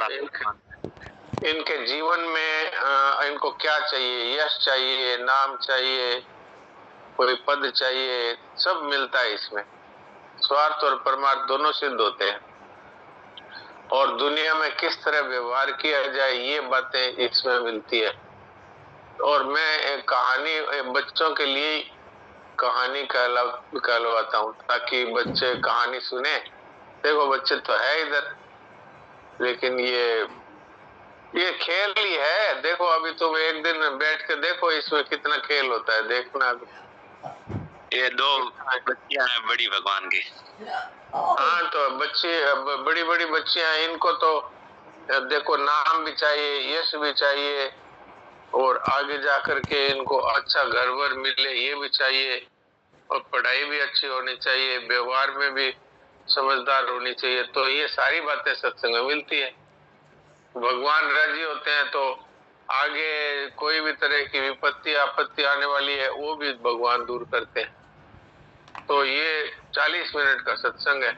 थोड़ा इनके जीवन में इनको क्या चाहिए? यश चाहिए, नाम चाहिए, कोई पद चाहिए, सब मिलता है इसमें। स्वार्थ और परमार्थ दोनों सिद्ध होते हैं और दुनिया में किस तरह व्यवहार किया जाए ये बातें इसमें मिलती है। और मैं एक कहानी बच्चों के लिए कहानी कहलवाता हूँ ताकि बच्चे कहानी सुने। देखो बच्चे तो है इधर, लेकिन ये खेल ही है। देखो अभी तुम एक दिन बैठ के देखो इसमें कितना खेल होता है, देखना। ये दो बच्चियां हैं बड़ी भगवान की। हाँ तो बच्चे बड़ी बड़ी बच्चियां, इनको तो देखो नाम भी चाहिए, यश भी चाहिए और आगे जाकर के इनको अच्छा घर वर मिले ये भी चाहिए और पढ़ाई भी अच्छी होनी चाहिए, व्यवहार में भी समझदार होनी चाहिए। तो ये सारी बातें सत्संग में मिलती है। भगवान राजी होते हैं तो आगे कोई भी तरह की विपत्ति आपत्ति आने वाली है वो भी भगवान दूर करते हैं। तो ये 40 मिनट का सत्संग है।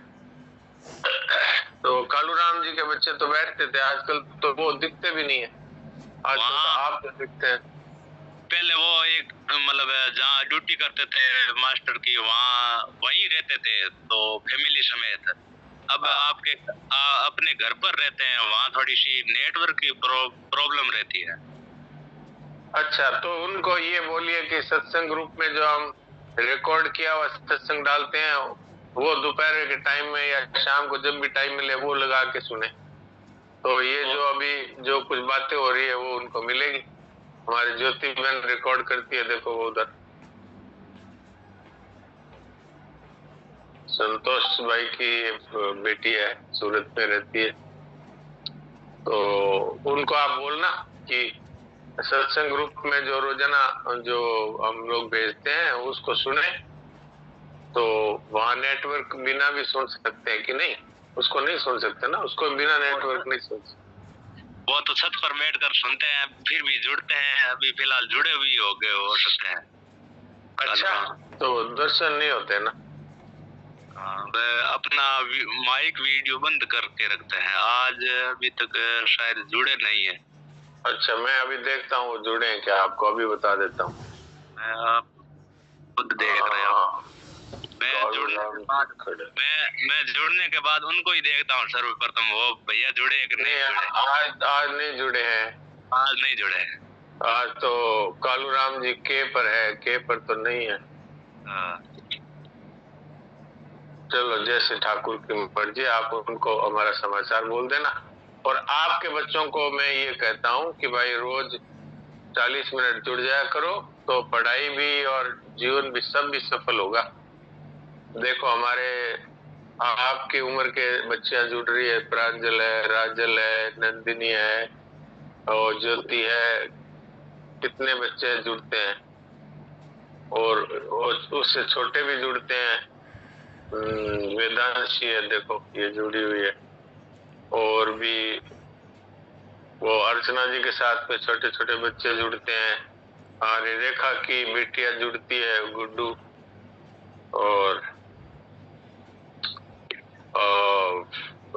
तो कालूराम जी के बच्चे तो बैठते थे, आजकल तो वो दिखते भी नहीं है। आजकल तो आप तो दिखते हैं। पहले वो एक मतलब जहाँ ड्यूटी करते थे मास्टर की वहीं रहते थे तो फैमिली समेत। अब आपके अपने घर पर रहते हैं, वहाँ थोड़ी सी नेटवर्क की प्रॉब्लम रहती है। अच्छा तो उनको ये बोलिए कि सत्संग ग्रुप में जो हम रिकॉर्ड किया हुआ सत्संग डालते हैं वो दोपहर के टाइम में या शाम को जब भी टाइम मिले वो लगा के सुने। तो ये जो अभी जो कुछ बातें हो रही है वो उनको मिलेगी। हमारी ज्योति बहन रिकॉर्ड करती है, देखो वो उधर संतोष भाई की बेटी है, सूरत में रहती है। तो उनको आप बोलना कि सत्संग ग्रुप में जो रोजाना जो हम लोग भेजते हैं उसको सुने। तो वहाँ नेटवर्क बिना भी सुन सकते हैं कि नहीं? उसको नहीं सुन सकते ना, उसको बिना नेटवर्क नहीं सुन सकते। वो तो छत पर बैठ कर सुनते हैं, फिर भी जुड़ते हैं। अभी फिलहाल जुड़े हुए हो सकते हैं। अच्छा तो दर्शन नहीं होते ना? अपना माइक वीडियो बंद करके रखते हैं। आज अभी तक शायद जुड़े नहीं है। अच्छा मैं अभी देखता हूँ जुड़े हैं क्या, आपको अभी बता देता हूँ। आप खुद देख रहे हो। मैं जुड़ने के बाद उनको ही देखता हूँ सर्वप्रथम, वो भैया जुड़े कि नहीं जुड़े। आज नहीं जुड़े हैं। आज नहीं जुड़े हैं। आज तो कालूराम जी के पर है, के पर तो नहीं है। चलो जैसे ठाकुर की मर्जी, आप उनको हमारा समाचार बोल देना। और आपके बच्चों को मैं ये कहता हूँ कि भाई रोज 40 मिनट जुड़ जाया करो तो पढ़ाई भी और जीवन भी सब भी सफल होगा। देखो हमारे आपकी उम्र के बच्चियां जुड़ रही है, प्रांजल है, राजल है, नंदिनी है और ज्योति है, कितने बच्चे जुड़ते हैं और उससे छोटे भी जुड़ते हैं। वेदांशी है, देखो ये जुड़ी हुई है। और भी वो अर्चना जी के साथ में छोटे छोटे बच्चे जुड़ते हैं। और रेखा की बेटियां जुड़ती है, गुड्डू और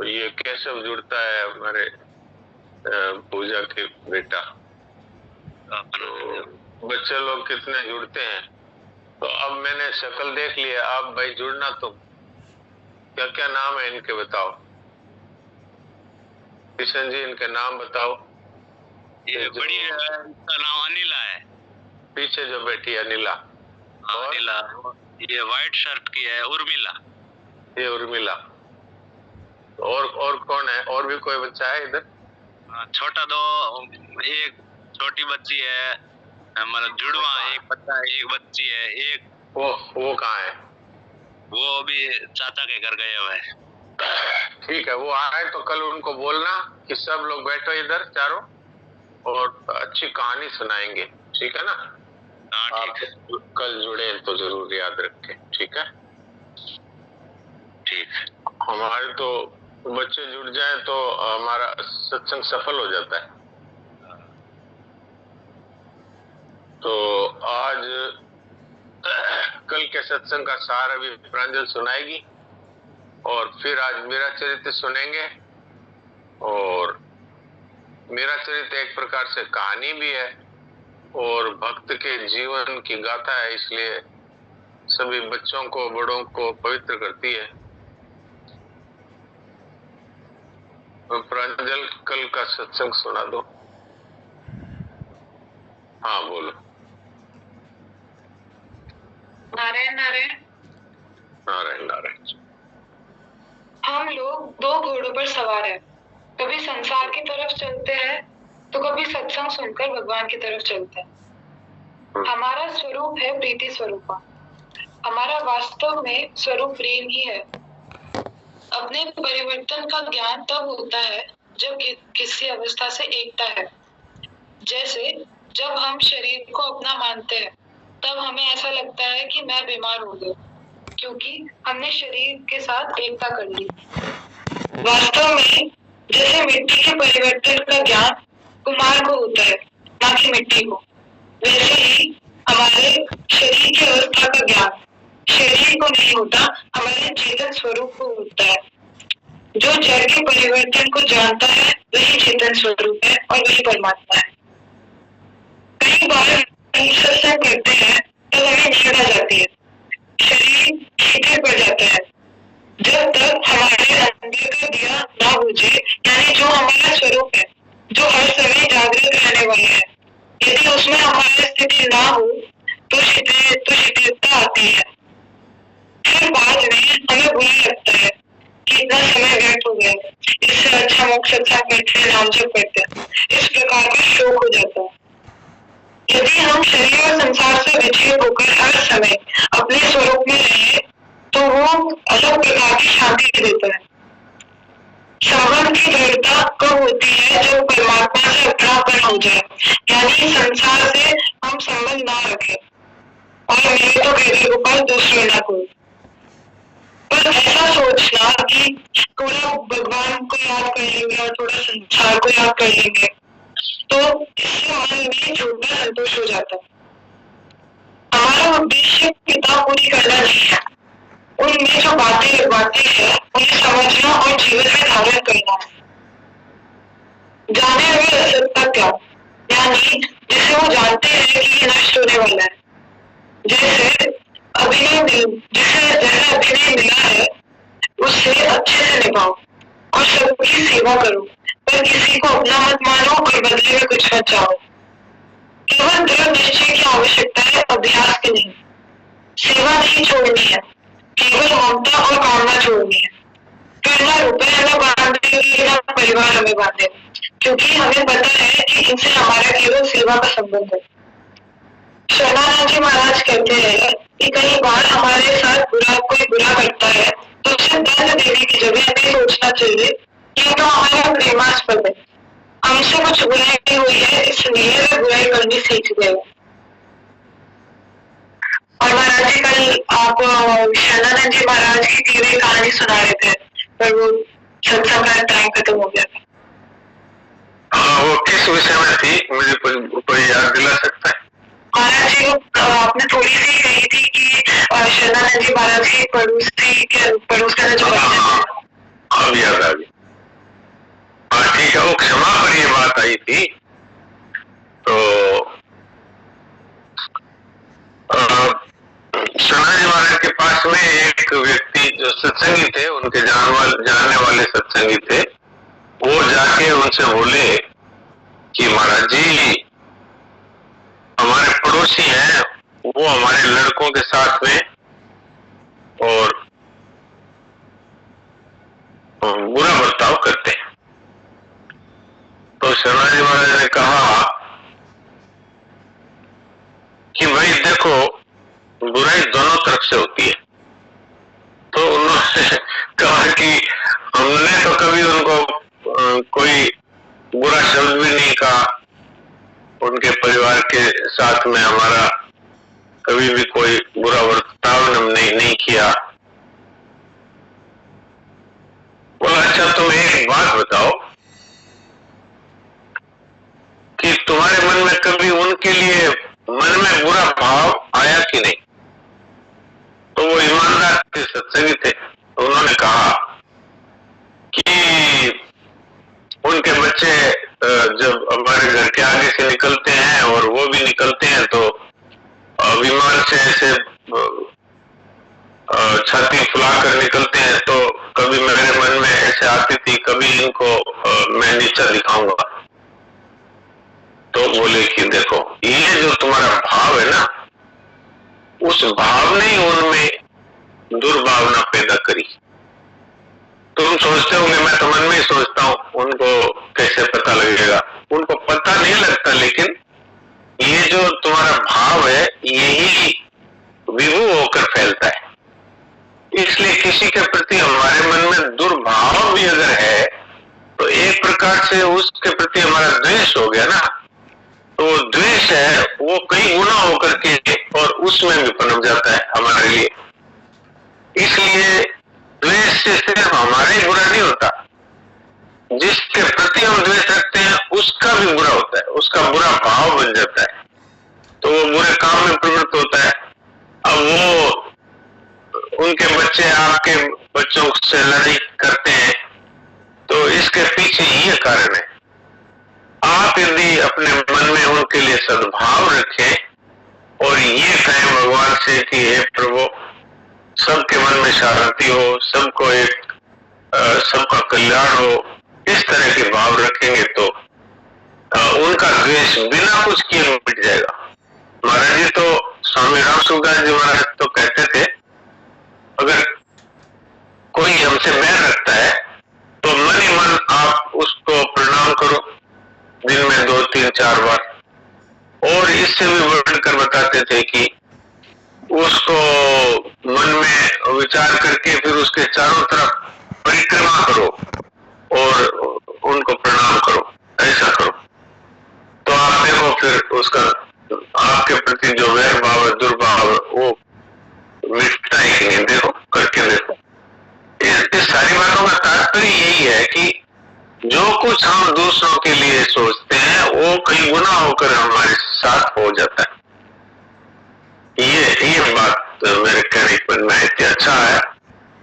ये केशव जुड़ता है, हमारे पूजा के बेटा। तो बच्चे लोग कितने जुड़ते हैं। तो अब मैंने शक्ल देख लिया, आप भाई जुड़ना। तुम क्या क्या नाम है इनके बताओ। किशन जी इनके नाम बताओ। ये बड़ी इसका नाम अनिला है। पीछे जो बैठी है अनिला। अनिला। ये व्हाइट शर्ट की है उर्मिला। ये उर्मिला। और कौन है? और भी कोई बच्चा है इधर? छोटा दो, एक छोटी बच्ची है, मतलब जुड़वा एक बच्चा है, एक बच्ची है। एक वो कहाँ है? वो अभी चाचा के घर गए हुए हैं। ठीक है, वो आए तो कल उनको बोलना कि सब लोग बैठो इधर चारों और अच्छी कहानी सुनाएंगे, ठीक है ना? आप कल जुड़े तो जरूर याद रखें, ठीक है? ठीक। हमारे तो बच्चे जुड़ जाए तो हमारा सत्संग सफल हो जाता है। तो आज कल के सत्संग का सार अभी प्रांजल सुनाएगी और फिर आज मेरा चरित्र सुनेंगे और मेरा चरित्र एक प्रकार से कहानी भी है और भक्त के जीवन की गाथा है, इसलिए सभी बच्चों को, बड़ों को पवित्र करती है। प्रांजल, कल का सत्संग सुना दो। हाँ बोलो। नारायण नारायण। नारायण नारायण। हम लोग दो घोड़ों पर सवार हैं, कभी संसार की तरफ चलते हैं तो कभी सत्संग सुनकर भगवान की तरफ चलते हैं। हमारा स्वरूप है प्रीति स्वरूपा। हमारा वास्तव में स्वरूप प्रेम ही है। अपने परिवर्तन का ज्ञान तब होता है जब किसी अवस्था से एकता है। जैसे जब हम शरीर को अपना मानते हैं तब हमें ऐसा लगता है कि मैं बीमार हो गया, क्योंकि हमने शरीर के साथ एकता कर ली। वास्तव में जैसे मिट्टी के परिवर्तन का ज्ञान कुम्हार को होता है, ना कि मिट्टी को, वैसे ही हमारे शरीर की अवस्था का ज्ञान शरीर को नहीं होता, हमारे चेतन स्वरूप को होता है। जो जड़ के परिवर्तन को जानता है वही चेतन स्वरूप है और वही परमात्मा है। कई बार सत्संग करते हैं तब हमें नींद आ जाती है, शरीर शिथिल पड़ जाता है। जब तक हमारे अंदर का दिया ना बुझे, यानी जो हमारा स्वरूप है, जो हर समय जागृत रहने वाला है, यदि उसमें हमारी स्थिति ना हो तो शिथिलता आती है। फिर बाद में हमें बुरा लगता है कि इतना समय व्यर्थ हो गया, इससे अच्छा मोक्ष सत्संग करते हैं, नाम जप करते हैं। इस प्रकार का शोक हो जाता है। यदि हम शरीर और संसार से विचलित होकर हर समय अपने स्वरूप में रहे तो वो अलग प्रकार की शांति देता है। संबंध की दृढ़ता कब होती है? जब परमात्मा से अपनापन हो जाए, यानी संसार से हम संबंध ना रखें और मेरे तो केवल गोपाल, दूसरे ना कोई। पर ऐसा सोचना कि थोड़ा भगवान को याद कर लेंगे और थोड़ा संसार को याद कर लेंगे तो इससे मन में छोटा संतोष हो जाता है। हमारा उद्देश्य किताब पूरी करना नहीं है, उनमें जो बातें हैं उन्हें समझना और जीवन में धारण करना है। जाने हुए असत्य क्या, यानी जिसे वो जानते हैं कि ये नष्ट होने वाला है। जैसे अभिनय मिला है उससे अच्छे से निभाओ और सबकी सेवा करो, पर किसी को अपना मत मानो और बदले में कुछ मत चाहो। केवल दृढ़ निश्चय की आवश्यकता है, अभ्यास की नहीं। सेवा नहीं छोड़नी है, केवल ममता और कामना छोड़नी है। फिर ना रुपए हमें बांधेंगे ना परिवार हमें बांधे, क्योंकि हमें पता है कि इनसे हमारा केवल सेवा का संबंध है। शरणानंद जी महाराज कहते हैं कि कई बार हमारे साथ कोई बुरा करता है तो उसे दंड देने की जगह हमें सोचना चाहिए कि तो हमारा प्रेमास्पद है, हमसे कुछ बुराई हुई है इसलिए वे बुराई करनी सीख गए। और महाराज जी कल आप शरणानंद जी महाराज की टीवी कहानी सुना रहे थे, पर वो सत्संग का टाइम खत्म हो गया था। वो किस विषय में थी, मुझे कोई याद दिला सकता है? महाराज जी आपने थोड़ी सी कही थी कि शरणानंद जी महाराज की पड़ोस का जो अब याद आ गई। हाँ ठीक है, वो क्षमा पर ये बात आई थी। तो शरणानंद जी महाराज के पास में एक व्यक्ति जो सत्संगी थे, उनके जानने वाले सत्संगी थे, वो जाके उनसे बोले कि महाराज जी हमारे पड़ोसी हैं, वो हमारे लड़कों के साथ में और बुरा बर्ताव करते हैं। तो शर्मा जी महाराज ने कहा कि भाई देखो, बुराई दोनों तरफ से होती है। तो उन्होंने कहा कि हमने तो कभी उनको कोई बुरा शब्द भी नहीं कहा, उनके परिवार के साथ में हमारा कभी भी कोई बुरा बर्ताव हमने नहीं किया। बोला अच्छा तुम एक बात बताओ कि तुम्हारे मन में कभी उनके लिए मन में बुरा भाव आया कि नहीं? तो वो ईमानदार के सत्संगी थे, तो उन्होंने कहा कि उनके बच्चे से ऐसे छाती फुलाकर निकलते हैं, तो कभी मेरे मन में ऐसे आती थी, कभी इनको मैं नीचा दिखाऊंगा। तो बोले कि देखो, ये जो तुम्हारा भाव है ना, उस भाव ने उनमें दुर्भावना पैदा करी। तुम सोचते होंगे, मैं तो मन में ही सोचता हूँ, उनको कैसे पता लगेगा? उनको पता नहीं लगता, लेकिन ये जो तुम्हारा भाव है, यही विभू होकर फैलता है। इसलिए किसी के प्रति हमारे मन में दुर्भाव भी अगर है, तो एक प्रकार से उसके प्रति हमारा द्वेष हो गया ना। तो द्वेष है वो कई गुना होकर के और उसमें भी पनप जाता है हमारे लिए। इसलिए द्वेष से सिर्फ हमारे ही बुरा नहीं होता, जिसके प्रति हम द्वेष रखते हैं उसका भी बुरा होता है, उसका बुरा भाव बन जाता है, तो वो बुरे काम में प्रवृत्त होता है। अब वो उनके बच्चे आपके बच्चों से लड़ाई करते हैं, तो इसके पीछे ये कारण है। आप यदि अपने मन में उनके लिए सद्भाव रखें और ये कहें भगवान से कि हे प्रभु, सबके मन में शांति हो, सबको एक सबका कल्याण हो, इस तरह के भाव रखेंगे तो उनका द्वेष बिना कुछ किए मिट जाएगा। महाराज जी तो स्वामी राम सुखदास जी महाराज तो कहते थे, अगर कोई हमसे बैर रखता है तो मन ही मन आप उसको प्रणाम करो, दिन में 2, 3, 4 बार। और इससे भी बढ़कर बताते थे कि उसको मन में विचार करके फिर उसके चारों तरफ परिक्रमा करो और उनको प्रणाम करो, ऐसा करो। तो आप देखो फिर उसका आपके प्रति जो वैर भाव है, दुर्भाव है, वो मिटता है कि नहीं, देखो करके देखो। इस सारी बातों का तात्पर्य यही है कि जो कुछ हम दूसरों के लिए सोचते हैं वो कई गुना होकर हमारे साथ हो जाता है। ये बात मेरे कहने पर मैं इतनी अच्छा है,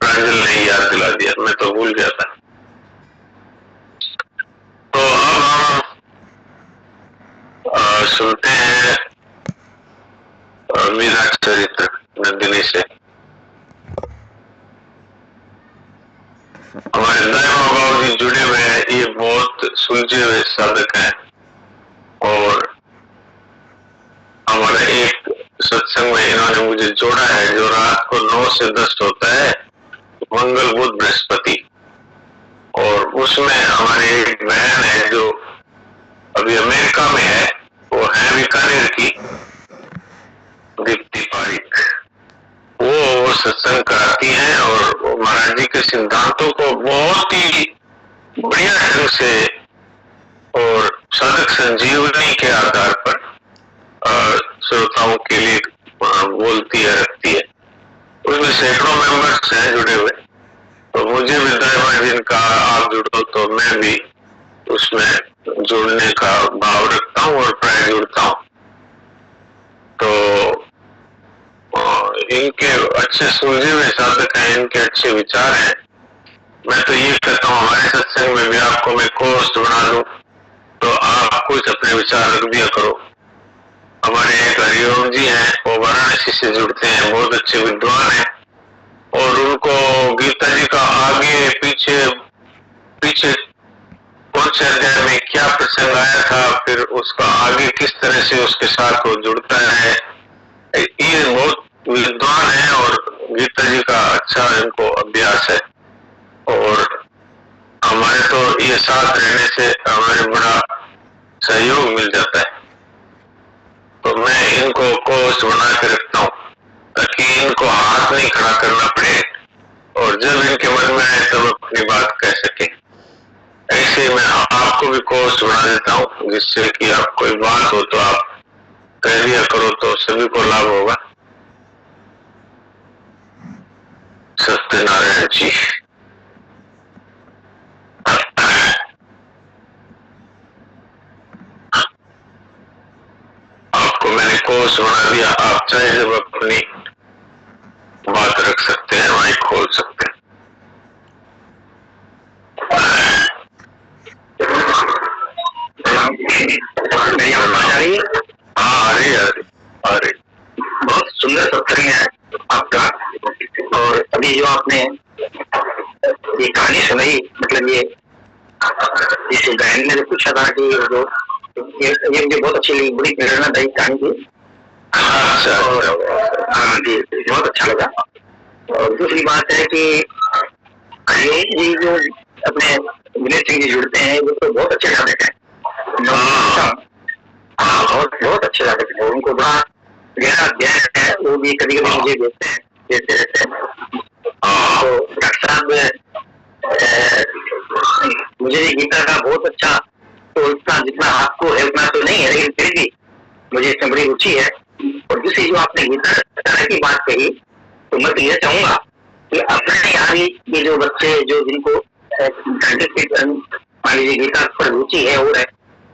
प्रांजल ने याद दिला दिया, मैं तो भूल गया था। तो अब हम सुनते हैं मीरा चरित्र नंदिनी से। हमारे दाई बाबा जी जुड़े हुए हैं, ये बहुत सुलझे हुए साधक हैं। और हमारा एक सत्संग में इन्होंने मुझे जोड़ा है, जो रात को 9 से 10 होता है, मंगल बुध बृहस्पति। और उसमें हमारी एक बहन है जो अभी अमेरिका में है, वो है बीकानेर की, दीप्ति पारिक। वो सत्संग कराती हैं और महाराज जी के सिद्धांतों को बहुत ही बढ़िया ढंग से और साधक संजीवनी के आधार पर श्रोताओं के लिए बोलती है, रखती है। उसमें सैकड़ों मेंबर्स हैं जुड़े हुए। तो मुझे भी दया जिनका आप जुड़ो तो मैं भी उसमें जुड़ने का भाव रखता हूँ और प्राय जुड़ता हूँ। तो इनके अच्छे सुलझे हुए साधक हैं, इनके अच्छे विचार हैं। मैं तो ये कहता हूँ हमारे सत्संग में भी आपको मैं कोस्ट बना दूं तो आप कुछ अपने विचार रख दिया करो। हमारे एक हरिओम जी हैं, वो वाराणसी से जुड़ते हैं, बहुत अच्छे विद्वान हैं। और उनको गीता जी का आगे पीछे कौन से अध्याय में क्या प्रसंग आया था, फिर उसका आगे किस तरह से उसके साथ वो जुड़ता है, ये बहुत विद्वान है और गीता जी का अच्छा इनको अभ्यास है। और हमारे तो ये साथ रहने से हमारे बड़ा सहयोग मिल जाता है। तो मैं इनको कोर्स बना के रखता हूँ ताकि इनको हाथ नहीं खड़ा करना पड़े और जब इनके मन में आए तब अपनी बात कह सके। ऐसे मैं आपको भी कोर्स बना देता हूँ, जिससे कि आप कोई बात हो तो आप कह दिया करो तो सभी को लाभ होगा। सत्यनारायण जी। आपको मैंने कोर्स बना दिया, आप चाहे जब अपनी बात रख सकते हैं, माइक खोल सकते हैं। मेरी आवाज आ रही है? हाँ, आ रही। बहुत सुंदर आपने ये कहानी सुनाई, मतलब ये इस बहन ने जो पूछा था कि जो ये मुझे बहुत अच्छी लगी, बड़ी प्रेरणादायी कहानी थी। और हाँ जी, बहुत अच्छा लगा। और दूसरी बात है कि ये जो अपने विनय सिंह जी जुड़ते हैं वो तो बहुत अच्छे साधक हैं, बहुत अच्छे साधक हैं। उनको बड़ा गहरा ज्ञान है, वो भी कभी कभी मुझे देते हैं देते रहते हैं। तो डॉक्टर साहब मुझे गीता का बहुत अच्छा, तो इतना जितना आपको है उतना तो नहीं है, लेकिन फिर भी मुझे इसमें बड़ी रुचि है। और दूसरी जो आपने गीता की बात कही, तो मैं तो ये चाहूंगा कि अपने यहाँ ये जो बच्चे जो जिनको मान लीजिए गीता पर रुचि है और है,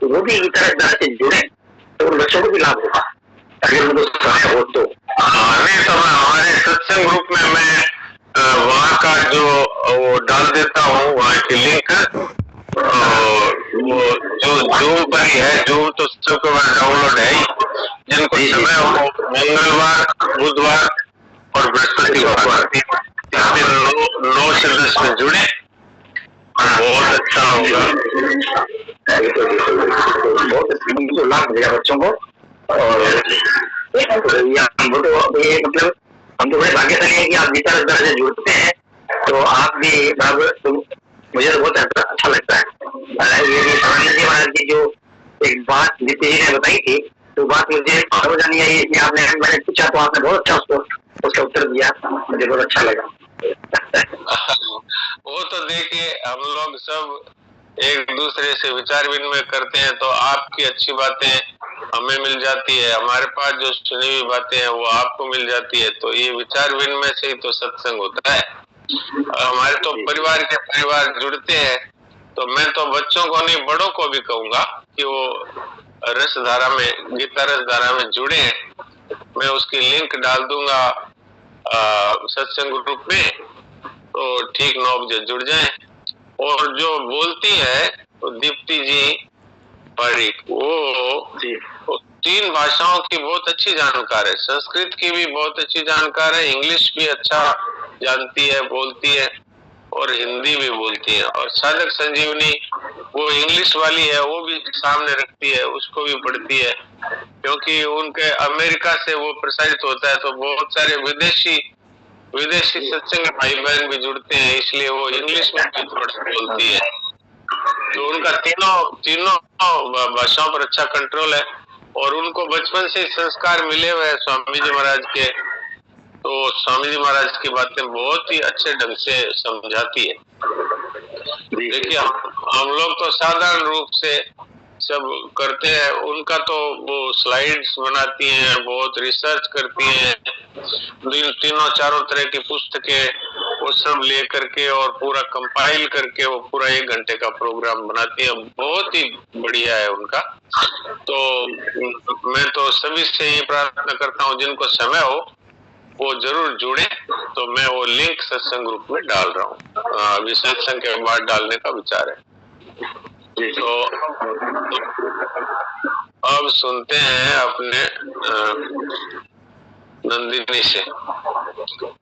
तो वो भी गीता से जुड़े तो उन बच्चों को भी लाभ होगा अगर उनको समय हो तो। नहीं तो हमारे सत्संग ग्रुप में मैं वहाँ का जो वो डाल देता हूँ, वहाँ की लिंक, वो जो जूम पर ही है, जूम तो सबके पास डाउनलोड है ही, जिनको समय हो मंगलवार, बुधवार और बृहस्पतिवार 9 से 10 में जुड़े, बहुत अच्छा होगा। बहुत लाभ मिलेगा बच्चों को। और ये मतलब हम तो बड़े भाग्यशाली हैं कि आप गीता रस से जुड़ते हैं, तो आप भी बराबर, तो मुझे तो बहुत अच्छा लगता है। ये स्वामी जी महाराज की जो एक बात दीप्ति जी ने बताई थी, तो बात मुझे समझ नहीं आई कि आपने, मैंने पूछा तो आपने बहुत अच्छा उसका उत्तर दिया, मुझे बहुत अच्छा लगा। वो तो देखिए, हम लोग सब एक दूसरे से विचार विनिमय करते हैं, तो आपकी अच्छी बातें हमें मिल जाती है, हमारे पास जो सुनी हुई बातें हैं वो आपको मिल जाती है, तो ये विचार विनिमय से ही तो सत्संग होता है। हमारे तो परिवार के परिवार जुड़ते हैं, तो मैं तो बच्चों को नहीं बड़ों को भी कहूंगा कि वो रस धारा में, गीता रस धारा में जुड़े। मैं उसकी लिंक डाल दूंगा सत्संग ग्रुप में, तो ठीक 9 बजे जुड़ जाएं। और जो बोलती है तो दीप्ति जी पारिक, वो 3 भाषाओं की बहुत अच्छी जानकार है, संस्कृत की भी बहुत अच्छी जानकार है, इंग्लिश भी अच्छा जानती है, बोलती है, और हिंदी भी बोलती है। और साधक संजीवनी वो इंग्लिश वाली है, वो भी सामने रखती है, उसको भी पढ़ती है, क्योंकि उनके अमेरिका से वो प्रसारित होता है, तो बहुत सारे विदेशी सत्संग भाई बहन भी जुड़ते हैं, इसलिए वो इंग्लिश में भी थोड़ा बोलती है। तो उनका तीनों भाषाओं पर अच्छा कंट्रोल है, और उनको बचपन से संस्कार मिले हुए हैं स्वामी जी महाराज के, तो स्वामी जी महाराज की बातें बहुत ही अच्छे ढंग से समझाती है। देखिए, हम लोग तो साधारण रूप से सब करते हैं, उनका तो वो स्लाइड्स बनाती हैं, बहुत रिसर्च करती हैं, 3-4 तरह की पुस्तकें वो सब ले करके और पूरा कंपाइल करके वो पूरा 1 घंटे का प्रोग्राम बनाती है, बहुत ही बढ़िया है उनका। तो मैं तो सभी से ये प्रार्थना करता हूँ, जिनको समय हो वो जरूर जुड़े। तो मैं वो लिंक सत्संग ग्रुप में डाल रहा हूँ, अभी सत्संग के बाद डालने का विचार है। तो अब सुनते हैं अपने नंदिनी से।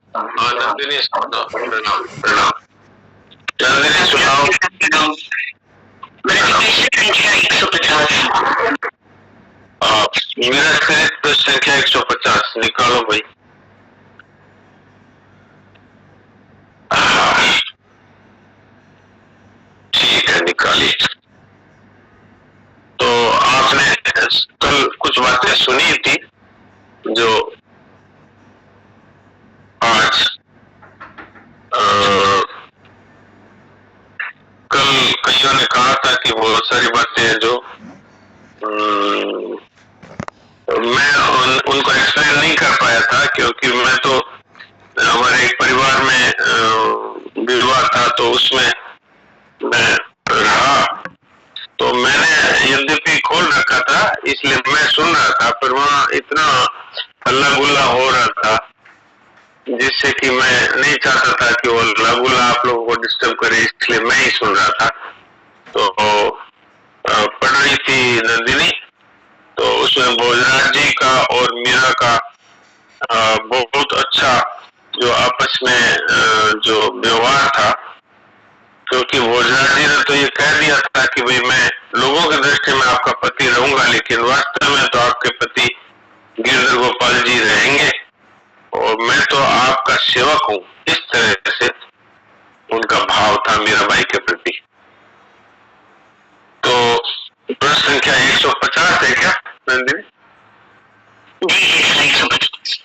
नंदिनी प्रणाम। नंदिनी सुनाओ। मेरा खरीद संख्या 150 निकालो भाई। ठीक है, निकाली। तो आपने कल कुछ बातें सुनी थी जो आज कल कईयों ने कहा था कि बहुत सारी बातें हैं जो मैं उनको एक्सप्लेन नहीं कर पाया था, क्योंकि मैं तो हमारे एक परिवार में विवाह था, तो उसमें मैं रहा, तो मैंने यद्यपि खोल रखा था, इसलिए मैं सुन रहा था, पर वहाँ इतना हल्ला गुल्ला हो रहा था जिससे कि मैं नहीं चाहता था कि वो हल्ला गुल्ला आप लोगों को डिस्टर्ब करे, इसलिए मैं ही सुन रहा था। तो पढ़ रही थी नंदिनी, तो उसमें भोजराज जी का और मीरा का बहुत अच्छा जो आपस में जो व्यवहार था, क्योंकि भोजराज जी ने तो ये कह दिया था कि भाई मैं लोगों की दृष्टि में आपका पति रहूंगा, लेकिन वास्तव में तो आपके पति गिरधर गोपाल जी रहेंगे और मैं तो आपका सेवक हूँ। इस तरह से उनका भाव था मीराबाई के प्रति। तो प्रश्न संख्या 150 है क्या नंदिनी? जी 150।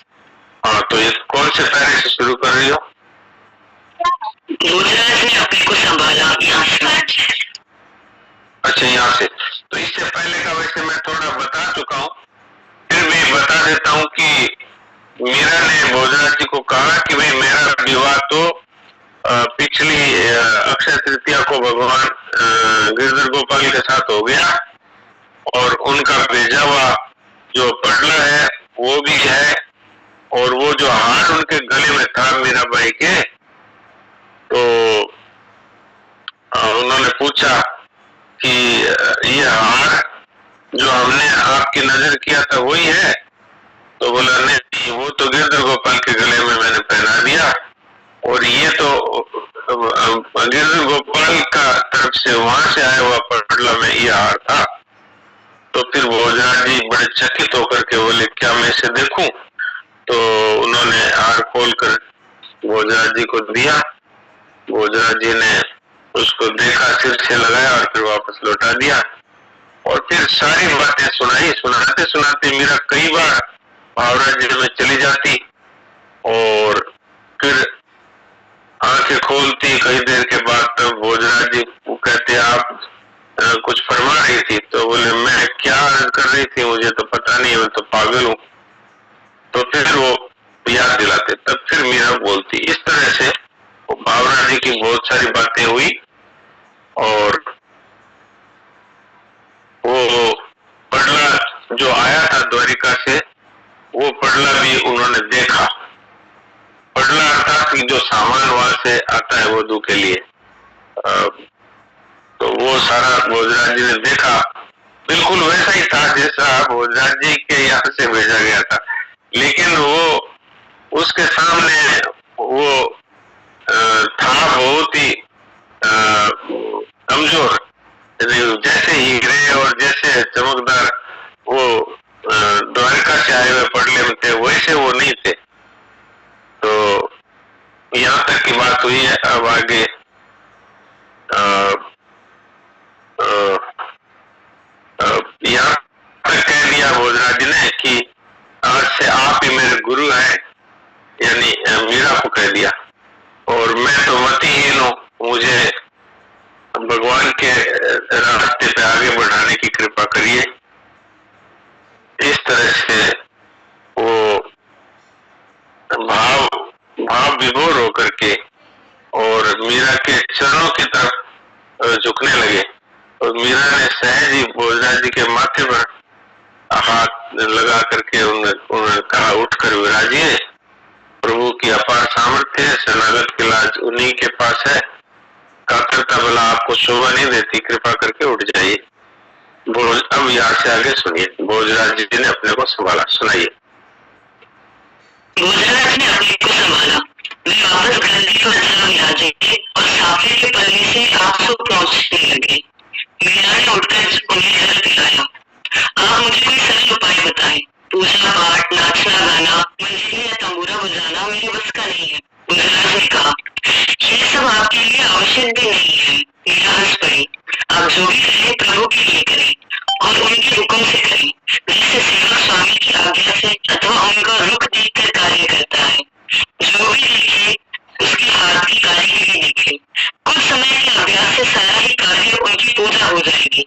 हाँ, तो ये कौन से पैरे से शुरू कर रही हो? भोजराज ने अपने को संभाला, यहाँ से। अच्छा, यहाँ से। तो इससे पहले का वैसे मैं थोड़ा बता चुका हूँ, फिर भी बता देता हूँ कि मीरा ने भोजराज जी को कहा कि भाई मेरा विवाह तो पिछली अक्षय तृतीया को भगवान गिरधर गोपाल के साथ हो गया और उनका भेजा हुआ जो पटला है वो भी है, और वो जो हार उनके गले में था मीराबाई के, तो उन्होंने पूछा कि ये हार जो हमने आपकी नजर किया था वही है? तो बोला नहीं, वो तो गिरधर गोपाल के गले में मैंने पहना दिया, और ये तो गिरधर गोपाल का तरफ से वहां से आया हुआ पटला में ये हार था। तो फिर भोजराज जी बड़े चकित होकर के बोले क्या मैं इसे देखूं? तो उन्होंने हार खोल कर भोजराज जी को दिया। भोजराज जी ने उसको देखा, सिर से लगाया और फिर वापस लौटा दिया, और फिर सारी बातें सुनाई। सुनाते सुनाते मीरा कई बार भावराज्य में चली जाती और फिर आंखें खोलती कई देर के बाद। तब भोजराज जी कहते आप कुछ फरमा रही थी? तो बोले मैं क्या अर्ज कर रही थी मुझे तो पता नहीं, मैं तो पागल हूँ। तो फिर वो याद दिलाते, तब फिर मीरा बोलती। इस तरह से वो भावराज जी की बहुत सारी बातें हुई, और वो पडला जो आया था द्वारिका से, वो पडला भी उन्होंने देखा। पडला अर्थात कि जो सामान वहां से आता है वधू के लिए, तो वो सारा भोजराज जी ने देखा। बिल्कुल वैसा ही था जैसा भोजराज जी के यहाँ से भेजा गया था, लेकिन वो उसके सामने वो था बहुत ही कमजोर, जैसे हीरे और जैसे चमकदार वो द्वारिका से आए हुए पडले में थे, वैसे वो नहीं थे। तो यहाँ तक की बात हुई है। अब आगे यहाँ तक कह दिया भोजराज जी ने कि आज से आप ही मेरे गुरु हैं, यानी मीरा को कह दिया, और मैं तो मतिहीन हूँ, मुझे भगवान के रास्ते पे आगे बढ़ाने की कृपा करिए। इस तरह से वो भाव विभोर होकर के और मीरा के चरणों की तरफ झुकने लगे, और मीरा ने सहज ही भोजराज जी के माथे पर हाथ लगा करके उन्होंने कहा उठकर विराजिए, प्रभु की अपार सामर्थ्य है, शरणागत की लाज उन्हीं के पास है, कातरता भला आपको शोभा नहीं देती, कृपा करके उठ जाइए। अब यहाँ से आगे सुनिए, भोजराज जी ने अपने को संभाला, सुनाइए। भोजराज ने अपने को संभाला, वे वापस गलती को अच्छा विराजे और साफे के पल्ले से आंसू पहुंचने लगे। मीरा ने उठकर उन्हें जल पिलाया। आप मुझे कोई सरल उपाय बताएं। पूजा पाठ, नाचना गाना, मंजीरी या तंबूरा बजाना मेरे बस का नहीं है। भोजराज ने कहा ये सब आपके लिए आवश्यक भी नहीं है। मीरा हंस पड़ी। आप जो भी करें प्रभु के लिए करें और उनके हुक्म से करें, जैसे सेवक स्वामी की आज्ञा से अथवा उनका रुख देखकर कार्य करता है। जो भी देखे उसके हाथ की कारीगरी देखे। कुछ समय के अभ्यास से सारा ही कार्य उनकी पूजा हो जाएगी।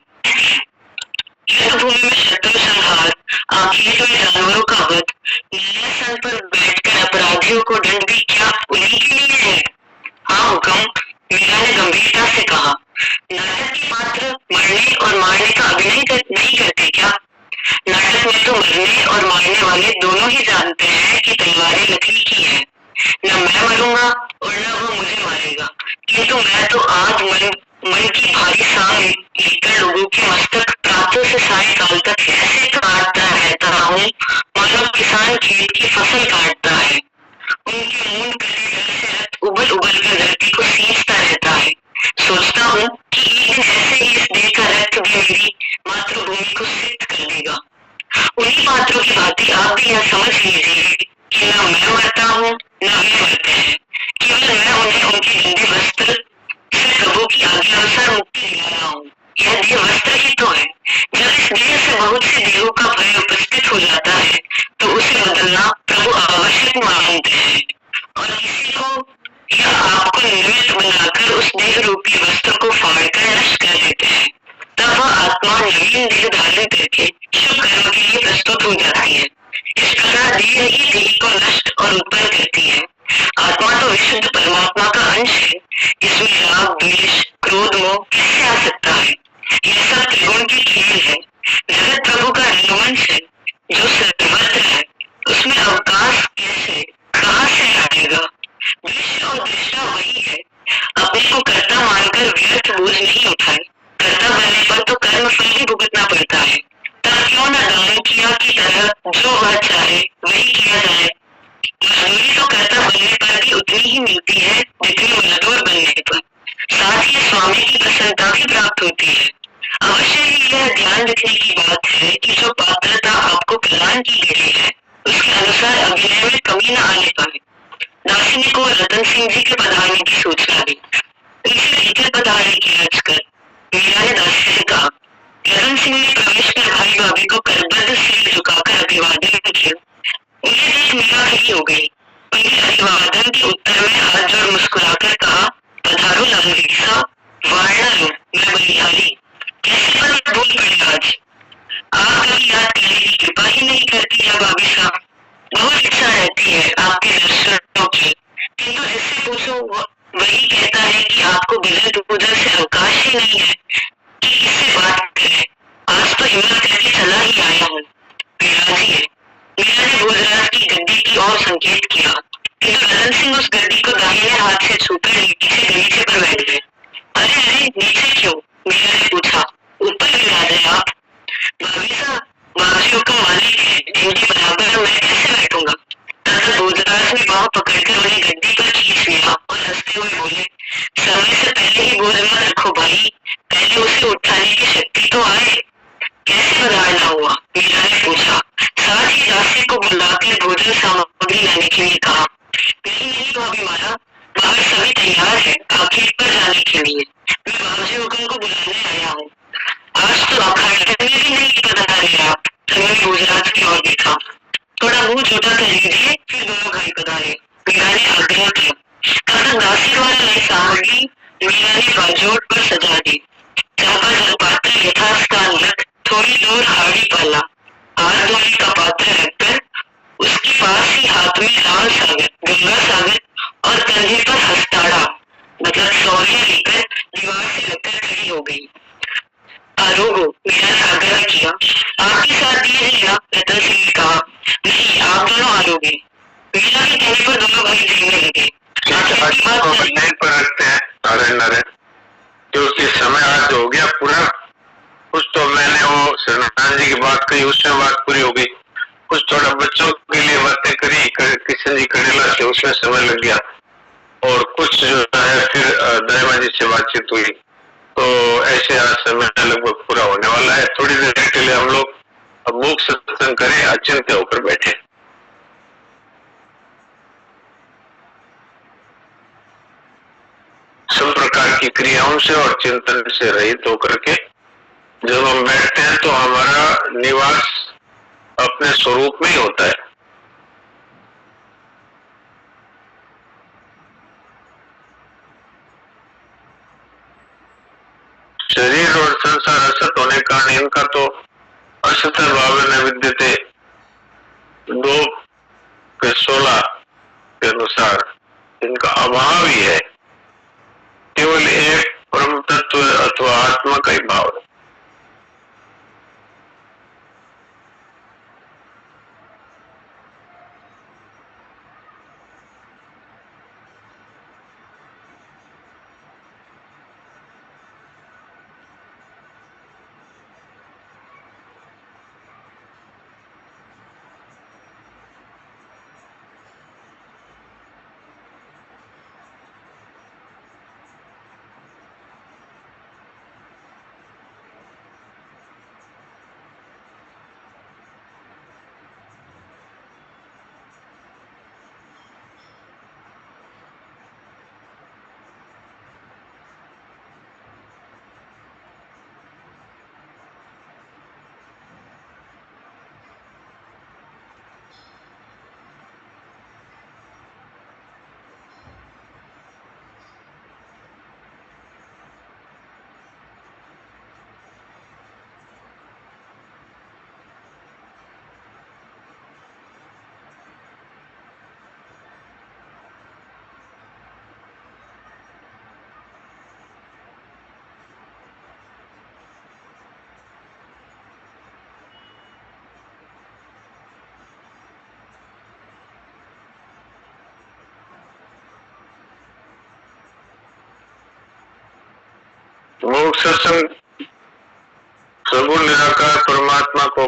युद्धभूमि में शत्रु संहार, आखिर में जानवरों का वध, न्यायासन पर बैठकर अपराधियों को दंड भी क्या उन्हीं के लिए है? हाँ हुक्म, मीरा ने गंभीरता से कहा। नाटक के पात्र मरने और मारने का अभिनय नहीं करते क्या? नाटक में तो मरने और मारने वाले दोनों ही जानते हैं कि तलवारें लकड़ी की है। न मैं मरूंगा और न वो मुझे मारेगा, किंतु मैं तो आज मन की भारी सांग लेकर लोगों के मस्तक प्रातः से सायंकाल तक ऐसे काटता रहता हूँ मानो किसान खेत की फसल काटता है। उनके मूंड कले से रक्त उबल उबल कर धरती को सींचता रहता है। सोचता हूँ कि एक दिन ऐसे ही इस देह का रक्त भी मेरी मातृभूमि को सिक्त कर देगा। उन्हीं पात्रों की भांति आप भी यह समझ लीजिए कि न मैं मरता हूँ न वे मरते हैं, केवल मैं उन्हें उनके गंदे वस्त्र से प्रभु की आज्ञा अनुसार मुक्ति दिला रहा हूँ। यह देह वस्त्र ही तो है। जब इस देह से बहुत से देहों का भय उपस्थित हो जाता है तो उसे बदलना प्रभु आवश्यक मानते हैं और किसी को या आपको निर्मित बनाकर उस देह रूपी वस्त्र को फाड़कर नष्ट कर देते हैं। तब वह आत्मा नवीन देह धारण करके शुभ कर्म के लिए प्रस्तुत हो जाती है। इस प्रकार देह ही देह को नष्ट और उत्पन्न करती है। आत्मा तो विशुद्ध परमात्मा का अंश है। इसमें राग, द्वेष, क्रोध, मोह किससे आ सकता है? यह सब त्रिगुण की खेल है। जगत प्रभु का रंगमंच है जो सर्वत्र है। उसमें अवकाश कैसे, कहाँ से आएगा? दृश्य और दृष्टा वही है। अपने को कर्ता मानकर व्यर्थ बोझ नहीं उठाए। कर्ता बनने पर तो कर्म फल भी भुगतना पड़ता है। तब क्यों न दान किया की तरह जो वह चाहे वही किया जाए। मजदूरी तो कर्ता बनने पर भी उतनी ही मिलती है जितनी मजदूर बनने पर। साथ ही स्वामी की प्रसन्नता भी प्राप्त होती है। अवश्य ही यह ध्यान रखने की बात है कि जो पात्रता आपको प्रदान की गई है उसके अनुसार अभिनय में कमी न आने पाए। दासिनी को रतन सिंह जी के पधारने की सूचना दी। उनसे भीतर पधारने की अर्ज कर मीरा ने दासी से कहा। रतन सिंह ने प्रवेश कर भाई भाभी को करबद्ध सिर झुकाकर अभिवादन किया। उन्हें देख मीरा खड़ी हो गई। उनके अभिवादन के उत्तर में हाथ जोड़ मुस्कुराकर कहा, पधारो लंगरीसा, वार्णा लो, मैं बलिहारी। कैसे पद भूल पड़े आज? आप कभी याद करने की कृपा ही नहीं करती है भाभी साहब। बहुत इच्छा रहती है आपके दर्शनों की, किंतु जिससे पूछो वही कहता है कि आपको बिजल पूजन से अवकाश ही नहीं है कि किससे बात करें। आज तो हिम्मत करके चला ही आया हूँ। राजी है। मीरा ने भोजराज की गद्दी की ओर संकेत किया, किंतु रतन सिंह उस गद्दी को दाहिने हाथ से छूकर नीचे गलीचे पर बैठ गए। अरे अरे, नीचे क्यों? मीरा ने पूछा। ऊपर विराज है आप। भाभी साहब, बाबूजी हुक्म मालिक है, इनके बराबर मैं कैसे बैठूंगा? तथा भोजराज ने बाँह पकड़कर उन्हें गद्दी पर खींच लिया और हंसते हुए बोले, समय से पहले ही बोझ मत रखो भाई, पहले उसे उठाने की शक्ति तो आए। कैसे पधारना हुआ? मीरा ने पूछा। साथ ही दासी को बुलाकर भोजन सामग्री लाने के लिए कहा। कहीं नहीं भाभी मारा, बाहर सभी तैयार है आपके पर जाने के लिए। मैं बाबूजी हुक्म को बुलाने आया हूँ। आज तो अखाड़े में भी नहीं पधारे आप। मैंने भोजराज की ओर देखा। थोड़ा मुंह छोटा कर लीजिए, फिर दोनों भाई पधारे, मीरा ने आग्रह किया। तब दासी द्वारा लाई सामग्री मीरा ने बाजोट पर सजा दी। चापा जलपात्र यथास्थान रख थोड़ी दूर हाड़ी पाला। हाथ धोने का पात्र रखकर उसके पास ही हाथ में लाल सागर, गंगा सागर और कंधे पर हस्ताड़ा मतलब सौरिया लेकर दीवार से लगकर खड़ी हो गई। आरोगो, मीरा ने आग्रह किया। आप ही साथ दिए हैं ना? रतन सिंह ने कहा। नहीं, आप दोनों आरोगे। मीरा के कहने पर दोनों भाई देखने लगे। पर रखते हैं नारायण नारायण, क्योंकि समय आज हो गया पूरा। कुछ तो मैंने वो सत्यनारायण जी की बात कही, उसमें बात पूरी हो गई। कुछ थोड़ा बच्चों के लिए बातें करी किशन जी करेला से, उसमें समय लग गया। और कुछ जो है फिर दरिमा जी से बातचीत हुई। तो ऐसे आज समय लगभग पूरा होने वाला है। थोड़ी देर के लिए हम लोग अब मूक सत्संग करें, अचिंत्य होकर बैठे। सब प्रकार की क्रियाओं से और चिंतन से रहित होकर के जब हम बैठते हैं तो हमारा निवास अपने स्वरूप में ही होता है। शरीर और संसार असत होने का कारण इनका तो असत भाव न विद्यते 2 के 16 के अनुसार इनका अभाव ही है। केवल एक परम तत्व अथवा आत्मा का ही भाव है। भोग सत्संग सगुण निराकार परमात्मा को